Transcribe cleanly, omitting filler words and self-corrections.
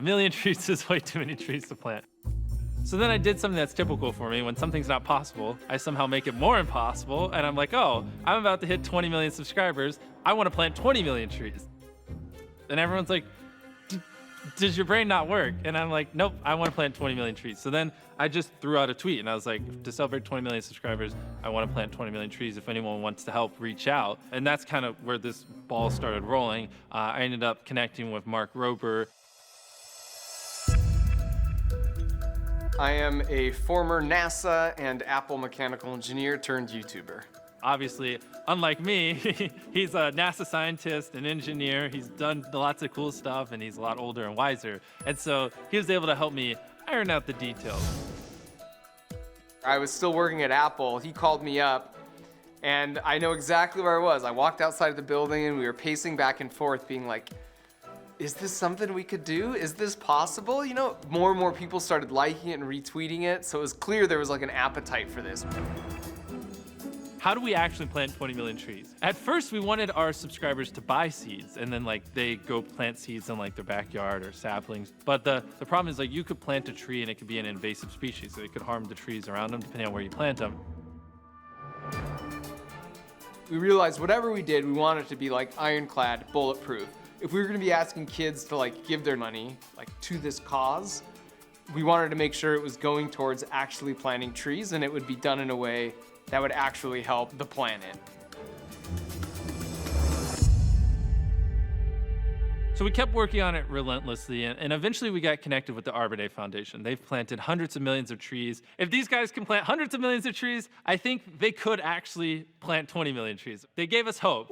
A million trees is way too many trees to plant. So then I did something that's typical for me. When something's not possible, I somehow make it more impossible. And I'm like, oh, I'm about to hit 20 million subscribers. I want to plant 20 million trees. And everyone's like, does your brain not work? And I'm like, nope, I want to plant 20 million trees. So then I just threw out a tweet and I was like, to celebrate 20 million subscribers, I want to plant 20 million trees. If anyone wants to help, reach out. And that's kind of where this ball started rolling. I ended up connecting with Mark Rober. I am a former NASA and Apple mechanical engineer turned YouTuber. Obviously, unlike me, he's a NASA scientist and engineer. He's done lots of cool stuff and he's a lot older and wiser. And so he was able to help me iron out the details. I was still working at Apple. He called me up and I know exactly where I was. I walked outside of the building and we were pacing back and forth being like, is this something we could do? Is this possible? You know, more and more people started liking it and retweeting it. So it was clear there was like an appetite for this. How do we actually plant 20 million trees? At first, we wanted our subscribers to buy seeds and then like they go plant seeds in like their backyard or saplings. But the problem is like you could plant a tree and it could be an invasive species. So it could harm the trees around them depending on where you plant them. We realized whatever we did, we wanted it to be like ironclad, bulletproof. If we were gonna be asking kids to like give their money like to this cause, we wanted to make sure it was going towards actually planting trees and it would be done in a way that would actually help the planet. So we kept working on it relentlessly, and eventually we got connected with the Arbor Day Foundation. They've planted hundreds of millions of trees. If these guys can plant hundreds of millions of trees, I think they could actually plant 20 million trees. They gave us hope.